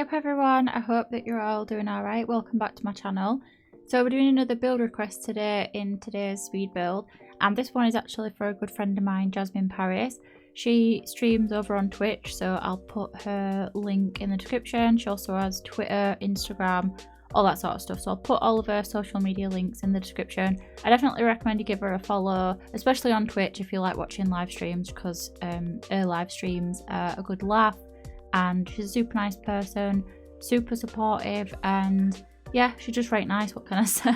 Hey up everyone, I hope that you're all doing alright. Welcome back to my channel. So we're doing another build request today in today's speed build, and this one is actually for a good friend of mine, JasmineParis. She streams over on Twitch, so I'll put her link in the description. She also has Twitter, Instagram, all that sort of stuff, so I'll put all of her social media links in the description. I definitely recommend you give her a follow, especially on Twitch if you like watching live streams, because her live streams are a good laugh, and she's a super nice person, super supportive, and yeah, she's just right nice. What can I say?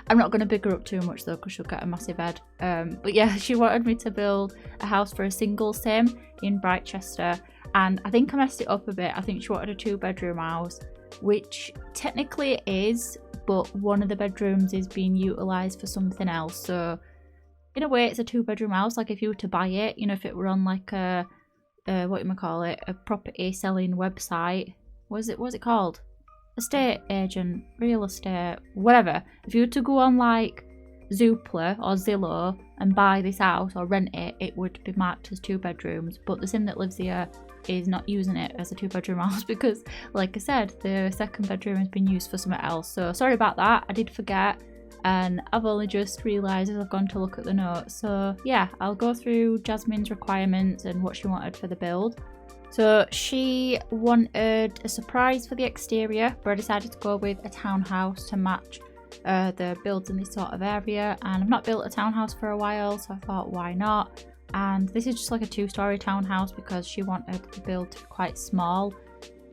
I'm not going to big her up too much though, because she'll get a massive head. But yeah, she wanted me to build a house for a single sim in Britechester, and I think I messed it up a bit. I think she wanted a 2-bedroom house, which technically it is, but one of the bedrooms is being utilised for something else. So in a way it's a 2-bedroom house. Like if you were to buy it, you know, if it were on like a what you might call it, a property selling website, what's it called? Estate agent, real estate, whatever. If you were to go on like Zoopla or Zillow and buy this house or rent it, it would be marked as 2 bedrooms. But the sim that lives here is not using it as a 2-bedroom house because, like I said, the 2nd bedroom has been used for something else. So sorry about that, I did forget, and I've only just realised as I've gone to look at the notes. So yeah, I'll go through Jasmine's requirements and what she wanted for the build. So she wanted a surprise for the exterior, but I decided to go with a townhouse to match the builds in this sort of area, and I've not built a townhouse for a while, so I thought why not. And this is just like a 2-story townhouse because she wanted the build to be quite small.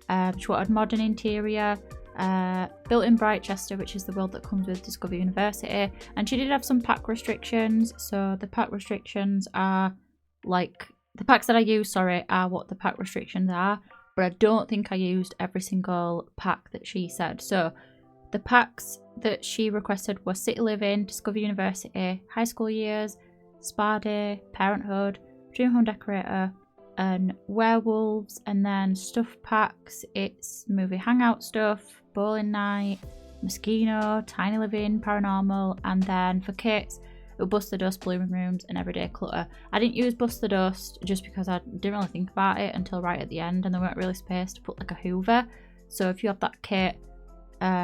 She wanted modern interior, built in Britechester, which is the build that comes with Discover University, and she did have some pack restrictions. So the pack restrictions are like, the packs that I use, are what the pack restrictions are, but I don't think I used every single pack that she said. So the packs that she requested were City Living, Discover University, High School Years, Spa Day, Parenthood, Dream Home Decorator, and Werewolves. And then stuff packs, it's movie Hangout stuff, Bowling Night, Moschino, Tiny Living, Paranormal, and then for kits, Bust the Dust, Blooming Rooms, and Everyday Clutter. I didn't use Bust the Dust just because I didn't really think about it until right at the end, and there weren't really space to put like a Hoover. So if you have that kit,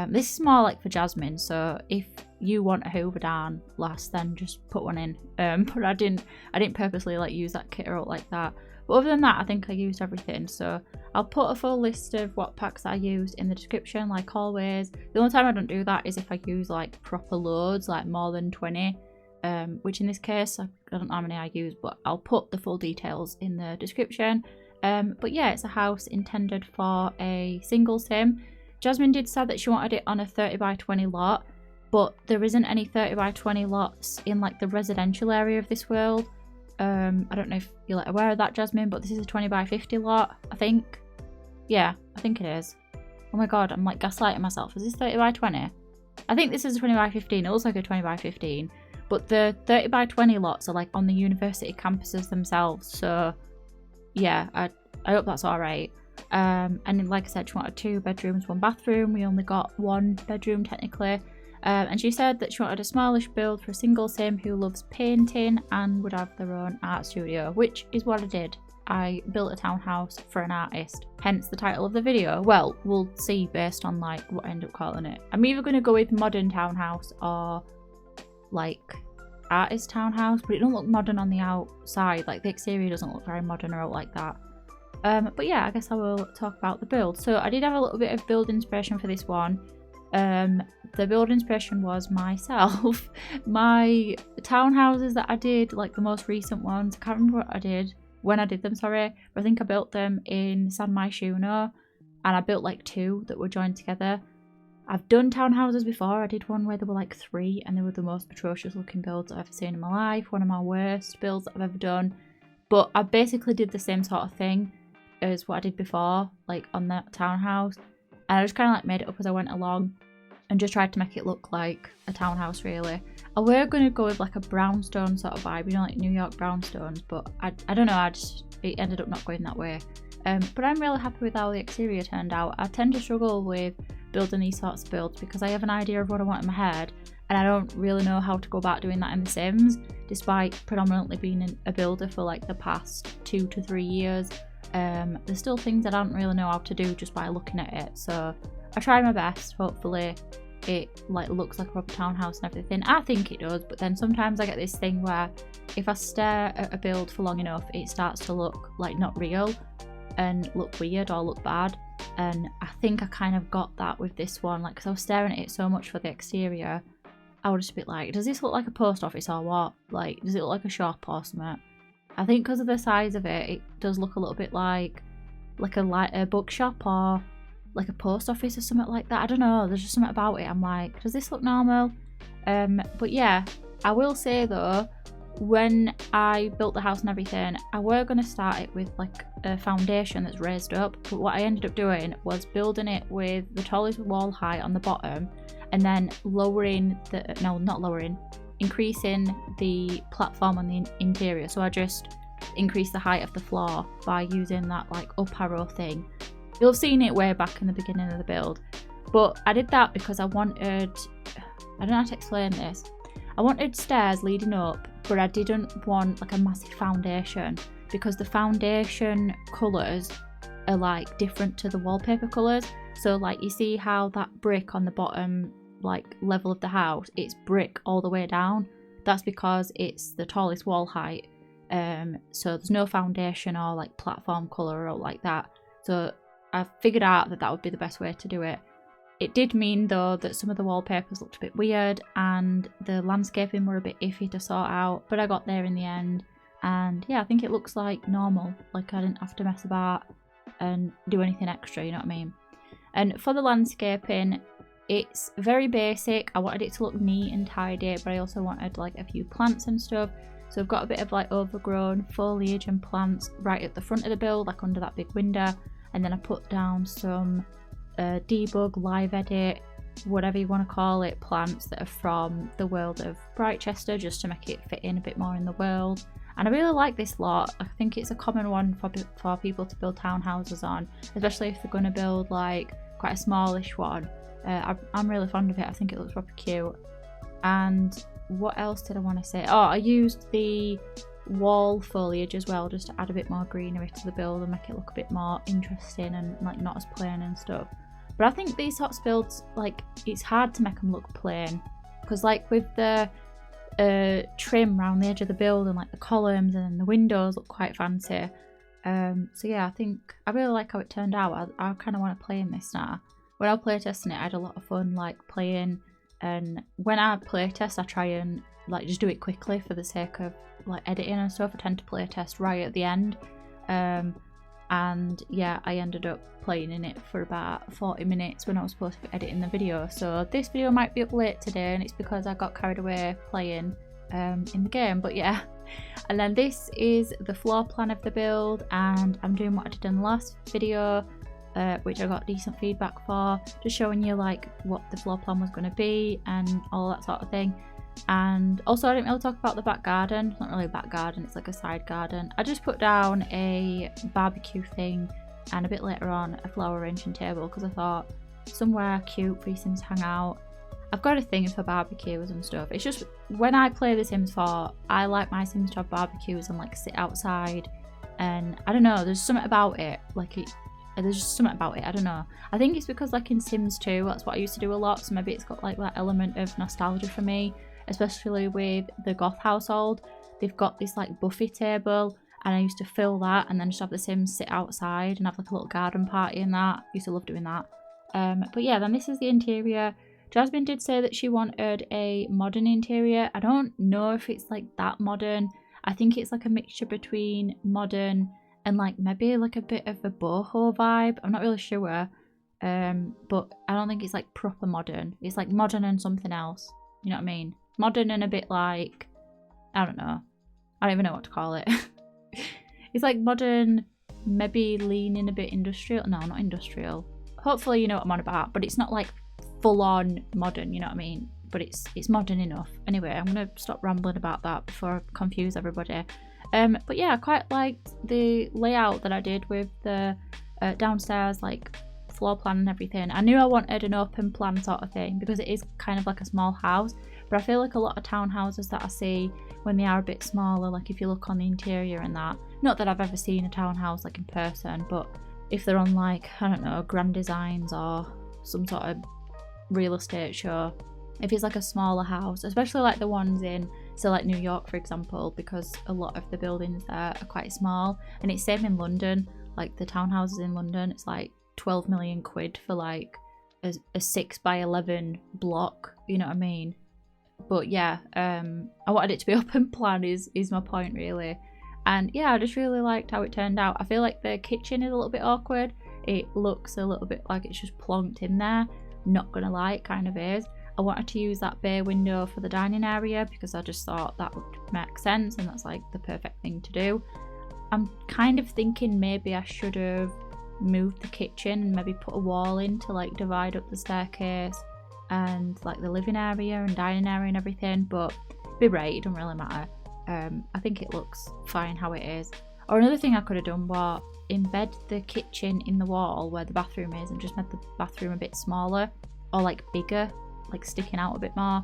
this is more like for Jasmine, so if you want a Hoover down last, then just put one in. But I didn't purposely like use that kit out like that. But other than that, I think I used everything. So I'll put a full list of what packs I used in the description, like always. The only time I don't do that is if I use like proper loads, like more than 20. Which in this case, I don't know how many I use, but I'll put the full details in the description. But yeah, it's a house intended for a single sim. Jasmine did say that she wanted it on a 30 by 20 lot, but there isn't any 30 by 20 lots in like the residential area of this world. I don't know if you're like aware of that, Jasmine, but this is a 20 by 50 lot, I think. Yeah, I think it is. Oh my god, I'm like gaslighting myself. Is this 30 by 20? I think this is a 20 by 15. It looks like a 20 by 15. But the 30 by 20 lots are like on the university campuses themselves. So yeah, I hope that's alright. And like I said, she wanted 2 bedrooms, 1 bathroom. We only got 1 bedroom technically. And she said that she wanted a smallish build for a single sim who loves painting and would have their own art studio, which is what I did. I built a townhouse for an artist, hence the title of the video. Well, we'll see based on like what I end up calling it. I'm either going to go with modern townhouse or like artist townhouse, but it don't look modern on the outside. Like the exterior doesn't look very modern or out like that. But yeah, I guess I will talk about the build. So I did have a little bit of build inspiration for this one. The build inspiration was myself. My townhouses that I did, like the most recent ones, I can't remember what I did when I did them, sorry, but I think I built them in San Moschino, and I built like 2 that were joined together. I've done townhouses before. I did one where there were like 3, and they were the most atrocious looking builds I've ever seen in my life. One of my worst builds that I've ever done. But I basically did the same sort of thing as what I did before, like on that townhouse. And I just kind of like made it up as I went along and just tried to make it look like a townhouse really. I were going to go with like a brownstone sort of vibe, you know, like New York brownstones, but I don't know, it ended up not going that way. But I'm really happy with how the exterior turned out. I tend to struggle with building these sorts of builds because I have an idea of what I want in my head, and I don't really know how to go about doing that in The Sims, despite predominantly being a builder for like the past 2 to 3 years. There's still things I don't really know how to do just by looking at it, so I try my best. Hopefully it like looks like a proper townhouse and everything. I think it does, but then sometimes I get this thing where if I stare at a build for long enough, it starts to look like not real and look weird or look bad. And I think I kind of got that with this one, like, because I was staring at it so much for the exterior, I would just be like, does this look like a post office or what? Like, does it look like a shop or something? I think because of the size of it, it does look a little bit like a bookshop or like a post office or something like that. I don't know, there's just something about it. I'm like, does this look normal? But yeah, I will say though, when I built the house and everything, I were going to start it with like a foundation that's raised up, but what I ended up doing was building it with the tallest wall height on the bottom, and then increasing the platform on the interior. So I just increased the height of the floor by using that like up arrow thing. You'll have seen it way back in the beginning of the build, but I did that because I wanted, I don't know how to explain this, I wanted stairs leading up, but I didn't want like a massive foundation, because the foundation colours are like different to the wallpaper colours. So like you see how that brick on the bottom like level of the house, it's brick all the way down. That's because it's the tallest wall height, so there's no foundation or like platform colour or like that. So I figured out that that would be the best way to do it. It did mean though that some of the wallpapers looked a bit weird and the landscaping were a bit iffy to sort out, but I got there in the end, and yeah, I think it looks like normal. Like I didn't have to mess about and do anything extra, you know what I mean? And for the landscaping, it's very basic. I wanted it to look neat and tidy, but I also wanted like a few plants and stuff. So I've got a bit of like overgrown foliage and plants right at the front of the build, like under that big window. And then I put down some debug, live edit, whatever you want to call it, plants that are from the world of Britechester, just to make it fit in a bit more in the world. And I really like this lot. I think it's a common one for people to build townhouses on, especially if they're going to build like quite a smallish one. I'm really fond of it. I think it looks proper cute. And what else did I want to say? Oh, I used the wall foliage as well, just to add a bit more greenery to the build and make it look a bit more interesting and like not as plain and stuff. But I think these sorts of builds, like, it's hard to make them look plain, because like with the trim around the edge of the build and like the columns and the windows look quite fancy. So yeah, I think I really like how it turned out. I kind of want to play in this now. When I was playtesting it, I had a lot of fun like playing, and when I playtest, I try and like just do it quickly for the sake of like editing and stuff. I tend to playtest right at the end, and yeah, I ended up playing in it for about 40 minutes when I was supposed to be editing the video. So this video might be up late today, and it's because I got carried away playing in the game. But yeah, and then this is the floor plan of the build, and I'm doing what I did in the last video, which I got decent feedback for, just showing you like what the floor plan was going to be and all that sort of thing. And also I didn't really talk about the back garden. It's not really a back garden, it's like a side garden. I just put down a barbecue thing and a bit later on a flower arranging table, because I thought somewhere cute for your Sims to hang out. I've got a thing for barbecues and stuff. It's just when I play The Sims 4, I like my Sims to have barbecues and like sit outside, and I don't know, there's something about it, like there's just something about it, I don't know. I think it's because like in Sims 2, that's what I used to do a lot, so maybe it's got like that element of nostalgia for me, especially with the Goth household. They've got this like buffet table, and I used to fill that and then just have the Sims sit outside and have like a little garden party and that. I used to love doing that. But yeah, then this is the interior. Jasmine did say that she wanted a modern interior. I don't know if it's like that modern. I think it's like a mixture between modern and like maybe like a bit of a boho vibe. I'm not really sure, but I don't think it's like proper modern. It's like modern and something else, you know what I mean? Modern and a bit like, I don't know, I don't even know what to call it. It's like modern, maybe leaning a bit industrial. No, not industrial. Hopefully you know what I'm on about, but it's not like full on modern, you know what I mean? But it's modern enough. Anyway, I'm gonna stop rambling about that before I confuse everybody. But yeah, I quite liked the layout that I did with the downstairs like floor plan and everything. I knew I wanted an open plan sort of thing because it is kind of like a small house, But I feel like a lot of townhouses that I see when they are a bit smaller, like if you look on the interior and that, not that I've ever seen a townhouse like in person, but if they're on like, I don't know, Grand Designs or some sort of real estate show, if it's like a smaller house, especially like the ones in, so like New York for example, because a lot of the buildings there are quite small, and it's same in London, like the townhouses in London, it's like 12 million quid for like a 6x11 block, you know what I mean? But yeah, I wanted it to be open plan is my point really. And yeah, I just really liked how it turned out. I feel like the kitchen is a little bit awkward. It looks a little bit like it's just plonked in there. Not gonna lie, it kind of is. I wanted to use that bay window for the dining area because I just thought that would make sense, and that's like the perfect thing to do. I'm kind of thinking maybe I should have moved the kitchen and maybe put a wall in to like divide up the staircase and like the living area and dining area and everything, but be right, it doesn't really matter. I think it looks fine how it is. Or another thing I could have done was embed the kitchen in the wall where the bathroom is and just made the bathroom a bit smaller or like bigger, like sticking out a bit more.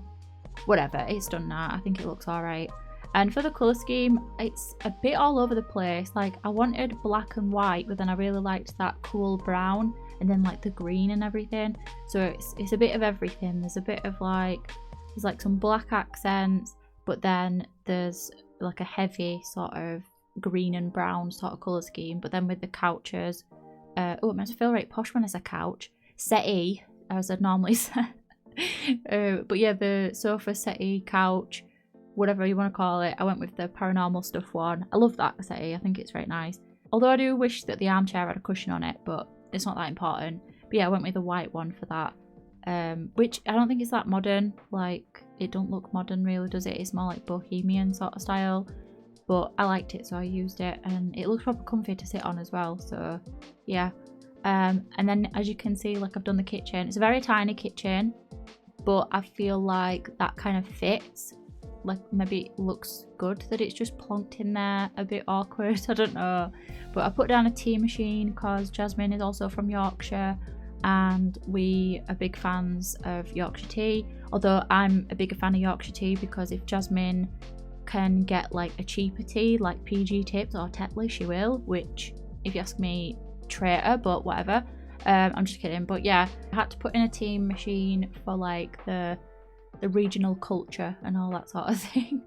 Whatever, it's done now. I think it looks alright. And for the colour scheme, it's a bit all over the place. Like I wanted black and white, but then I really liked that cool brown and then like the green and everything. So it's a bit of everything. There's a bit of like, there's like some black accents, but then there's like a heavy sort of green and brown sort of colour scheme. But then with the couches, oh, it makes me feel right posh when it's a couch. Settee, as I'd normally say. But yeah, the sofa, settee, couch, whatever you want to call it, I went with the Paranormal stuff one. I love that settee, I think it's very nice. Although I do wish that the armchair had a cushion on it, but it's not that important. But yeah, I went with the white one for that. Which I don't think it's that modern, like it don't look modern really, does it? It's more like bohemian sort of style, but I liked it so I used it, and it looks proper comfy to sit on as well, so yeah. And then as you can see, like I've done the kitchen. It's a very tiny kitchen, but I feel like that kind of fits. Like maybe it looks good that it's just plonked in there, a bit awkward, I don't know. But I put down a tea machine because Jasmine is also from Yorkshire and we are big fans of Yorkshire tea. Although I'm a bigger fan of Yorkshire tea because if Jasmine can get like a cheaper tea like PG Tips or Tetley, she will, which if you ask me, traitor, but whatever. I'm just kidding. But yeah, I had to put in a tea machine for like the regional culture and all that sort of thing.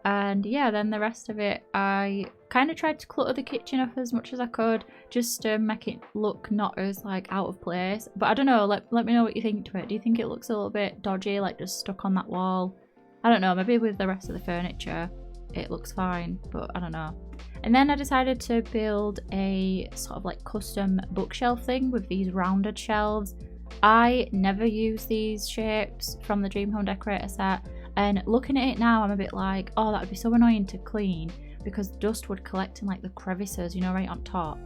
And yeah, then the rest of it, I kind of tried to clutter the kitchen up as much as I could just to make it look not as like out of place. But I don't know, let me know what you think to it. Do you think it looks a little bit dodgy, like just stuck on that wall? I don't know, maybe with the rest of the furniture it looks fine, but I don't know. And then I decided to build a sort of like custom bookshelf thing with these rounded shelves. I never use these shapes from the Dream Home Decorator set, and looking at it now I'm a bit like, oh, that would be so annoying to clean because dust would collect in like the crevices, you know, right on top.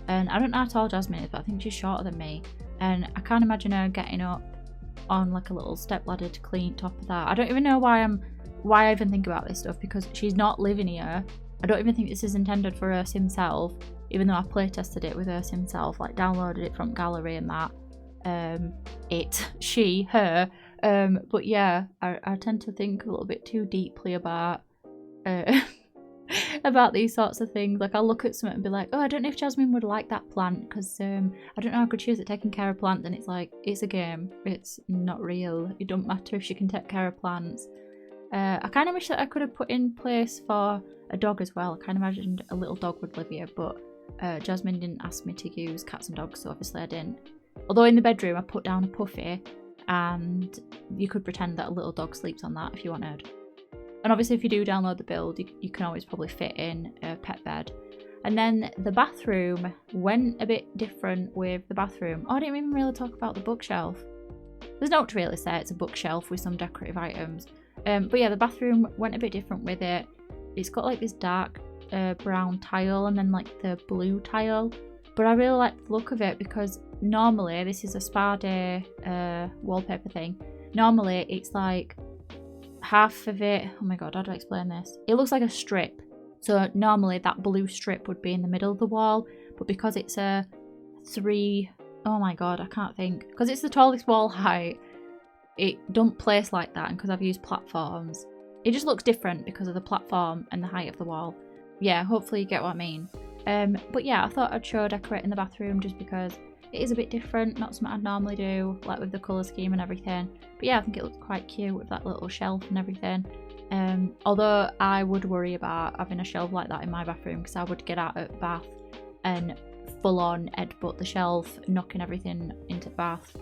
And I don't know how tall Jasmine is, but I think she's shorter than me, and I can't imagine her getting up on like a little step ladder to clean top of that. I don't even know why I even think about this stuff, because she's not living here. I don't even think this is intended for Urs himself, even though I play tested it with Urs himself, like downloaded it from gallery and that. She, her. But yeah, I tend to think a little bit too deeply about about these sorts of things. Like I'll look at something and be like, oh, I don't know if Jasmine would like that plant because I don't know how good she is at taking care of plants. And it's like, it's a game, it's not real. It don't matter if she can take care of plants. I kind of wish that I could have put in place for a dog as well. I kind of imagined a little dog would live here, but Jasmine didn't ask me to use cats and dogs, so obviously I didn't. Although in the bedroom I put down a puffy, and you could pretend that a little dog sleeps on that if you wanted. And obviously if you do download the build, you can always probably fit in a pet bed. And then the bathroom went a bit different with the bathroom. Oh, I didn't even really talk about the bookshelf. There's no to really say, it's a bookshelf with some decorative items. But yeah, the bathroom went a bit different with it. It's got like this dark brown tile and then like the blue tile. But I really like the look of it because normally, this is a spa day wallpaper thing. Normally it's like half of it, oh my god, how do I explain this? It looks like a strip. So normally that blue strip would be in the middle of the wall, but because it's a oh my god, I can't think. Because it's the tallest wall height, it don't place like that, and because I've used platforms, it just looks different because of the platform and the height of the wall. Yeah, hopefully you get what I mean. But yeah, I thought I'd show decorating the bathroom just because it is a bit different, not something I'd normally do, like with the colour scheme and everything. But yeah, I think it looks quite cute with that little shelf and everything. Although I would worry about having a shelf like that in my bathroom, because I would get out at bath and full on headbutt the shelf, knocking everything into the bath.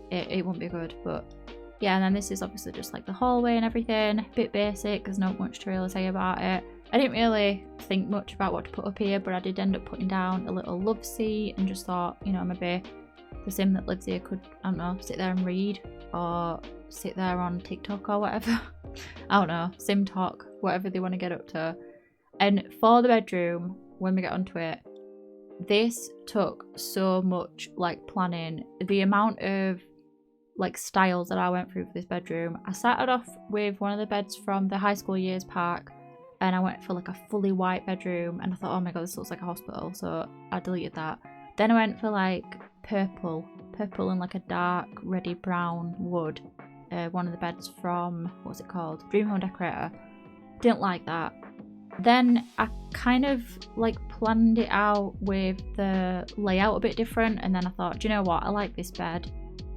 It wouldn't be good. But yeah, and then this is obviously just like the hallway and everything. Bit basic, there's not much to really say about it. I didn't really think much about what to put up here, but I did end up putting down a little love seat and just thought, you know, maybe the sim that lives here could, I don't know, sit there and read, or sit there on TikTok or whatever. I don't know, sim talk, whatever they want to get up to. And for the bedroom, when we get onto it, this took so much like planning. The amount of like styles that I went through for this bedroom. I started off with one of the beds from the high school years park, and I went for like a fully white bedroom, and I thought, oh my god, this looks like a hospital, so I deleted that. Then I went for like purple and like a dark reddy brown wood. One of the beds from, what's it called, Dream Home Decorator. Didn't like that. Then I kind of like planned it out with the layout a bit different, and then I thought, do you know what, I like this bed,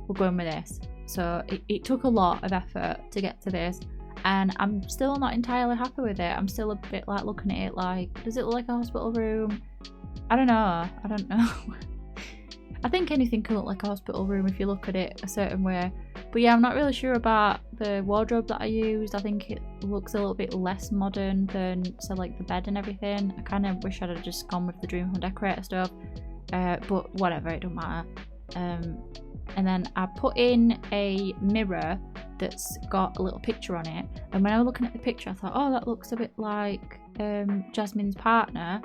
we're going with this. So it took a lot of effort to get to this, and I'm still not entirely happy with it. I'm still a bit like looking at it like, does it look like a hospital room? I don't know. I think anything can look like a hospital room if you look at it a certain way. But yeah, I'm not really sure about the wardrobe that I used. I think it looks a little bit less modern than, so like the bed and everything. I kind of wish I'd have just gone with the Dream Home Decorator stuff. But whatever, it don't matter. And then I put in a mirror that's got a little picture on it. And when I was looking at the picture, I thought, oh, that looks a bit like Jasmine's partner.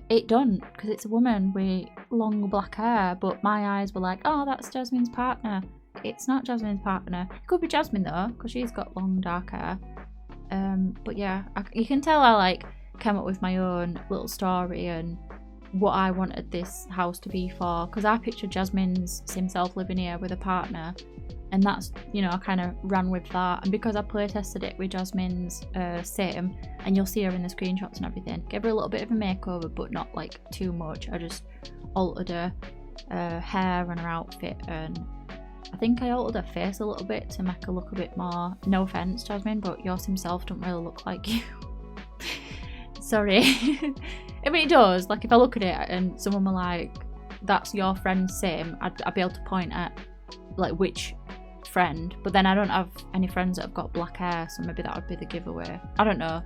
It don't, because it's a woman with long black hair, but my eyes were like, oh, that's Jasmine's partner. It's not Jasmine's partner. It could be Jasmine though, because she's got long dark hair. But yeah, you can tell I like came up with my own little story and what I wanted this house to be for, because I pictured Jasmine's himself living here with a partner, and that's, you know, I kind of ran with that. And because I play tested it with Jasmine's sim, and you'll see her in the screenshots and everything, gave her a little bit of a makeover, but not like too much. I just altered her hair and her outfit, and I think I altered her face a little bit to make her look a bit more, no offense Jasmine, but yours himself don't really look like you. Sorry. I mean, it does. Like, if I look at it and someone were like, that's your friend's sim, I'd be able to point at like which friend. But then I don't have any friends that have got black hair, so maybe that would be the giveaway. I don't know.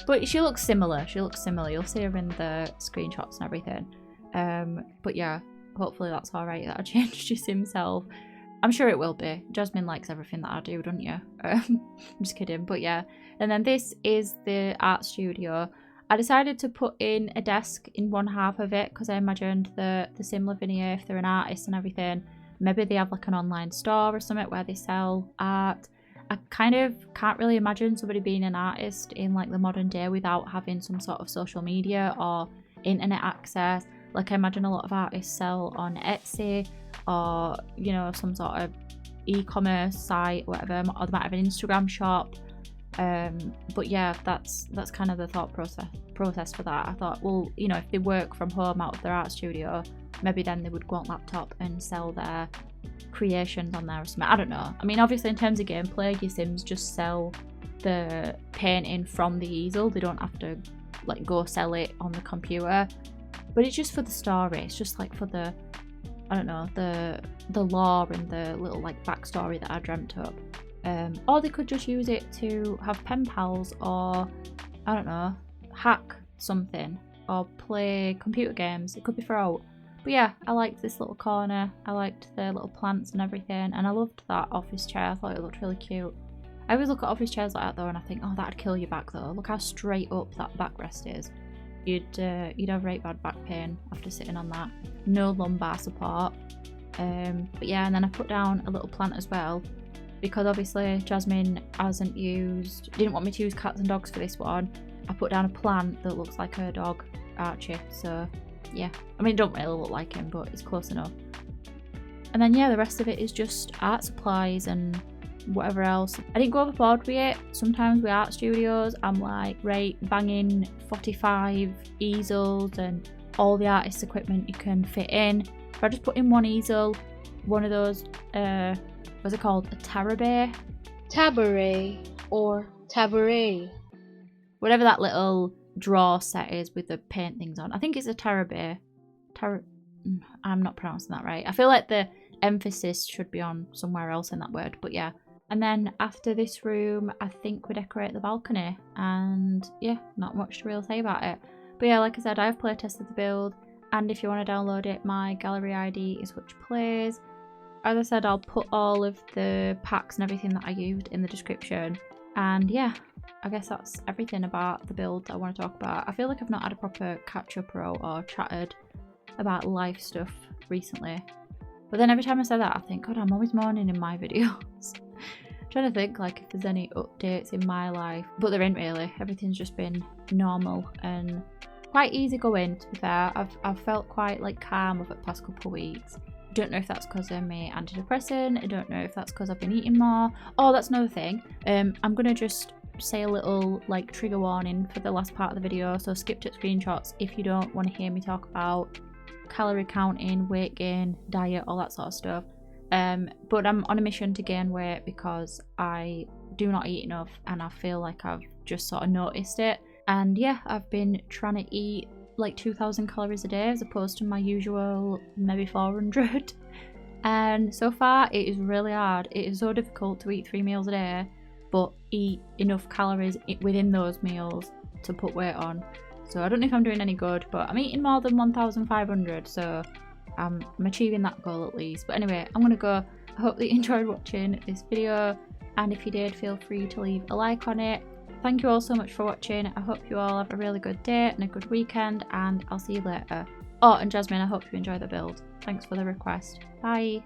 But she looks similar. You'll see her in the screenshots and everything. But yeah, hopefully that's alright that I changed his himself. I'm sure it will be. Jasmine likes everything that I do, don't you? I'm just kidding. But yeah. And then this is the art studio. I decided to put in a desk in one half of it because I imagined the sim living here, if they're an artist and everything, maybe they have like an online store or something where they sell art. I kind of can't really imagine somebody being an artist in like the modern day without having some sort of social media or internet access. Like, I imagine a lot of artists sell on Etsy or, you know, some sort of e-commerce site, whatever, or they might have an Instagram shop. But yeah, that's kind of the thought process for that. I thought, well, you know, if they work from home out of their art studio, maybe then they would go on laptop and sell their creations on there or something. I don't know. I mean, obviously in terms of gameplay, your sims just sell the painting from the easel. They don't have to like go sell it on the computer. But it's just for the story. It's just like for the, I don't know, the lore and the little like backstory that I dreamt up. Or they could just use it to have pen pals, or I don't know, hack something, or play computer games. It could be for out. But yeah, I liked this little corner. I liked the little plants and everything, and I loved that office chair. I thought it looked really cute. I always look at office chairs like that though, and I think, oh, that'd kill your back though. Look how straight up that backrest is. You'd have very bad back pain after sitting on that. No lumbar support. But yeah, and then I put down a little plant as well, because obviously Jasmine didn't want me to use cats and dogs for this one. I put down a plant that looks like her dog, Archie. So yeah, I mean, it don't really look like him, but it's close enough. And then yeah, the rest of it is just art supplies and whatever else. I didn't go overboard with it. Sometimes with art studios, I'm like, right, banging 45 easels and all the artist's equipment you can fit in. If I just put in one easel, one of those, what's it called? A tabaret? Tabaret or tabaret. Whatever that little drawer set is with the paint things on. I think it's a tabaret. I'm not pronouncing that right. I feel like the emphasis should be on somewhere else in that word, but yeah. And then after this room, I think we decorate the balcony, and yeah, not much to really say about it. But yeah, like I said, I've playtested the build, and if you want to download it, my gallery ID is HutchPlays. As I said, I'll put all of the packs and everything that I used in the description. And yeah, I guess that's everything about the build that I want to talk about. I feel like I've not had a proper catch-up or chatted about life stuff recently. But then every time I say that, I think, God, I'm always mourning in my videos. I'm trying to think like if there's any updates in my life, but there ain't really. Everything's just been normal and quite easy going, to be fair. I've felt quite like calm over the past couple of weeks. I don't know if that's because of my antidepressant. I don't know if that's because I've been eating more. Oh, that's another thing. I'm gonna just say a little like trigger warning for the last part of the video, so skip to screenshots if you don't want to hear me talk about calorie counting, weight gain, diet, all that sort of stuff. But I'm on a mission to gain weight because I do not eat enough, and I feel like I've just sort of noticed it. And yeah, I've been trying to eat like 2,000 calories a day as opposed to my usual maybe 400. And so far it is really hard. It is so difficult to eat 3 meals a day but eat enough calories within those meals to put weight on. So I don't know if I'm doing any good, but I'm eating more than 1,500, so I'm achieving that goal at least. But anyway, I'm gonna go. I hope that you enjoyed watching this video, and if you did, feel free to leave a like on it. Thank you all so much for watching. I hope you all have a really good day and a good weekend, and I'll see you later. Oh, and Jasmine, I hope you enjoy the build. Thanks for the request. Bye.